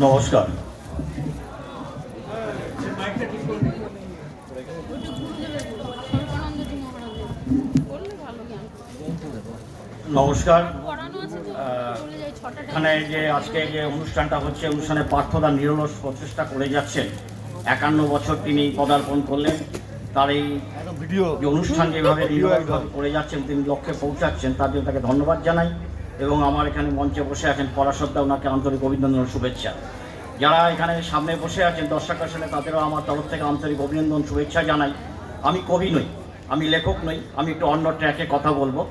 নমস্কার। নমস্কার। এখানে যে আজকে যে অনুষ্ঠানটা হচ্ছে, অনুষ্ঠানে পার্থদা নিরলস প্রচেষ্টা করে যাচ্ছেন। 51 বছর তিনি পদার্পণ করলেন। তার এই যে অনুষ্ঠান যেভাবে নিরলসভাবে করে যাচ্ছেন, তিনি লক্ষ্যে পৌঁছাচ্ছেন, তার জন্য তাকে ধন্যবাদ জানাই। এবং আমার এখানে মঞ্চে বসে আছেন পরাশরদা, ওনাকে আন্তরিক অভিনন্দন ও শুভেচ্ছা। যারা এখানে সামনে বসে আছেন দর্শক আসলে, তাদেরও আমার তরফ থেকে আন্তরিক অভিনন্দন শুভেচ্ছা জানাই। আমি কবি নই, আমি লেখক নই, আমি একটু অন্য ট্র্যাকে কথা বলবো।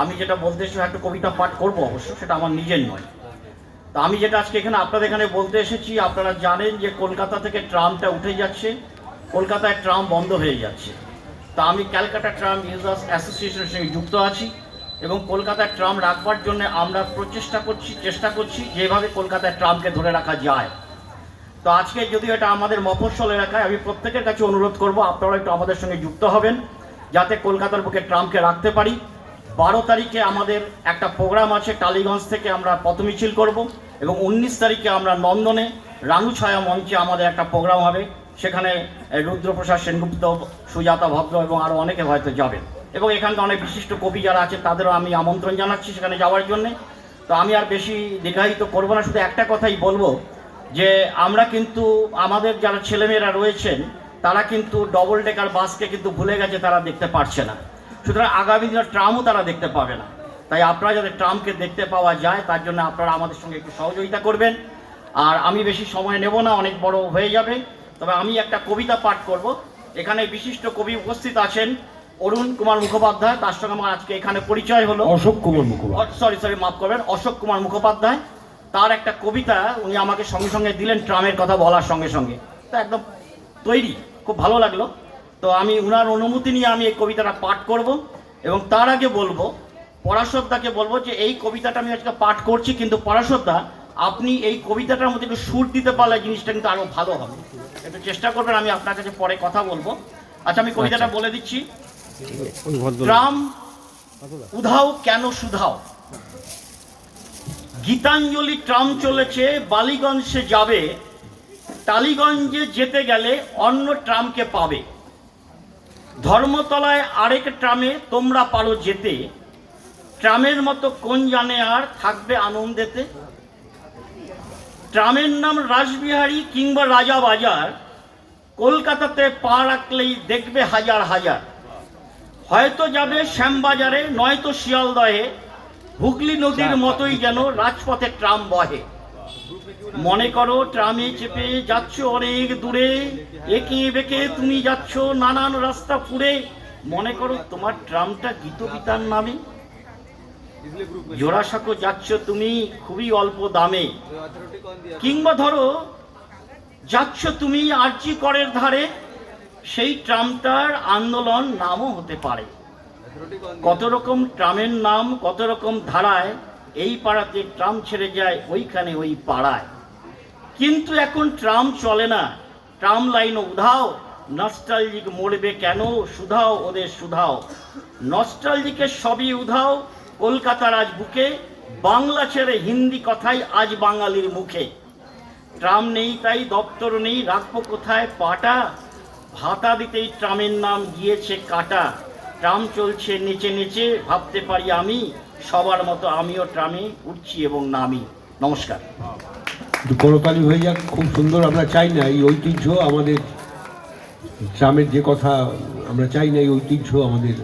আমি যেটা বলতে এসেছি, একটা কবিতা পাঠ করবো, অবশ্য সেটা আমার নিজের নয়। তা আমি যেটা আজকে এখানে আপনাদের এখানে বলতে এসেছি, আপনারা জানেন যে কলকাতা থেকে ট্রামটা উঠে যাচ্ছে, কলকাতায় ট্রাম বন্ধ হয়ে যাচ্ছে। তা আমি ক্যালকাটা ট্রাম ইউজার্স অ্যাসোসিয়েশনের সঙ্গে যুক্ত আছি এবং কলকাতায় ট্রাম রাখবার জন্য আমরা চেষ্টা করছি যেভাবে কলকাতায় ট্রামকে ধরে রাখা যায়। তো আজকে যদিও এটা আমাদের মফস্বল এলাকায়, আমি প্রত্যেকের কাছে অনুরোধ করব আপনারা একটু আমাদের সঙ্গে যুক্ত হবেন, যাতে কলকাতার বুকে ট্রামকে রাখতে পারি। 12 তারিখে আমাদের একটা প্রোগ্রাম আছে, টালিগঞ্জ থেকে আমরা পথ মিছিল করব এবং 19 তারিখে আমরা নন্দনে রানুছায়া মঞ্চে আমাদের একটা প্রোগ্রাম হবে। সেখানে রুদ্রপ্রসাদ সেনগুপ্ত, সুজাতা ভদ্র এবং আরও অনেকে হয়তো যাবেন। এবং এখানকার অনেক বিশিষ্ট কবি যারা আছেন তাদেরও আমি আমন্ত্রণ জানাচ্ছি সেখানে যাওয়ার জন্যে। তো আমি আর বেশি দীর্ঘায়িত করবো না, শুধু একটা কথাই বলবো যে আমরা কিন্তু আমাদের যারা ছেলেমেয়েরা রয়েছেন তারা কিন্তু ডবল ডেকার বাসকে কিন্তু ভুলে গেছে, তারা দেখতে পারছে না। সুতরাং আগামী দিনের ট্রামও তারা দেখতে পাবে না। তাই আপনারা যাতে ট্রামকে দেখতে পাওয়া যায় তার জন্য আপনারা আমাদের সঙ্গে একটু সহযোগিতা করবেন। আর আমি বেশি সময় নেব না, অনেক বড় হয়ে যাবে। তবে আমি একটা কবিতা পাঠ করব। এখানে বিশিষ্ট কবি উপস্থিত আছেন, অরুণ কুমার মুখোপাধ্যায়, তার সঙ্গে আমার আজকে এখানে পরিচয় হলো। অশোক কুমার মুখোপাধ্যায়, সরি মাফ করবেন, অশোক কুমার মুখোপাধ্যায়। তার একটা কবিতা উনি আমাকে সঙ্গে সঙ্গে দিলেন ট্রামের কথা বলার সঙ্গে সঙ্গে, তা একদম তৈরি, খুব ভালো লাগলো। তো আমি উনার অনুমতি নিয়ে আমি এই কবিতাটা পাঠ করব। এবং তার আগে বলবো, পরাশরদাকে বলবো যে এই কবিতাটা আমি আজকে পাঠ করছি, কিন্তু পরাশরদা আপনি এই কবিতাটার মধ্যে একটু সুর দিতে পারলে জিনিসটা কিন্তু আরো ভালো হবে, একটু চেষ্টা করবেন। আমি আপনার কাছে পরে কথা বলবো। আচ্ছা, আমি কবিতাটা বলে দিচ্ছি। ট্রাম উধাও কেন সুধাও, গীতাঞ্জলি ট্রাম চলেছে বালিগঞ্জে যাবে, টালিগঞ্জে যেতে গেলে অন্য ট্রামকে পাবে। ধর্মতলায় আরেক ট্রামে তোমরা পারো যেতে, ট্রামের মতো কোন জানে আর থাকবে আনন্দেতে। ট্রামের নাম রাসবিহারী কিংবা রাজা বাজার, কলকাতাতে পা রাখলেই দেখবে হাজার হাজার। হয়তো যাবে শ্যামবাজারে, নয়তো শিয়ালদহে, হুগলি নদীর মতোই যেন রাজপথে ট্রাম বহে। মনে করো ট্রামে চেপে যাচ্ছ অনেক দূরে, এঁকে বেঁকে তুমি যাচ্ছ নানান রাস্তা ফুড়ে। মনে করো তোমার ট্রামটা গীতবিতার নামে, জোড়াসাঁকো যাচ্ছ তুমি খুবই অল্প দামে। কিংবা ধরো যাচ্ছ তুমি আরজি করের ধারে, সেই ট্রামটার আন্দোলন নামও হতে পারে। কত রকম ট্রামের নাম, কত রকম ধারায়, এই পাড়াতে ট্রাম ছেড়ে যায় ওইখানে ওই পাড়ায়। কিন্তু এখন ট্রাম চলে না, ট্রাম লাইনও উধাও, নস্টালজিক মরবে কেন, সুধাও ওদের সুধাও। নস্টালজিকের সবই উধাও কলকাতার আজ বুকে, বাংলা ছেড়ে হিন্দি কথাই আজ বাঙালির মুখে। ট্রাম নেই তাই দপ্তর নেই, রাখবো কোথায় পাটা, ভাতা দিতেই ট্রামের নাম গিয়েছে কাটা। ট্রাম চলছে নেচে নেচে, ভাবতে পারি আমি সবার মতো আমিও ট্রামে উঠছি এবং নামি। নমস্কার। করতালি হয়ে যাক, খুব সুন্দর। আমরা চাই না এই ঐতিহ্য আমাদের, ট্রামের যে কথা আমরা চাই না এই ঐতিহ্য আমাদের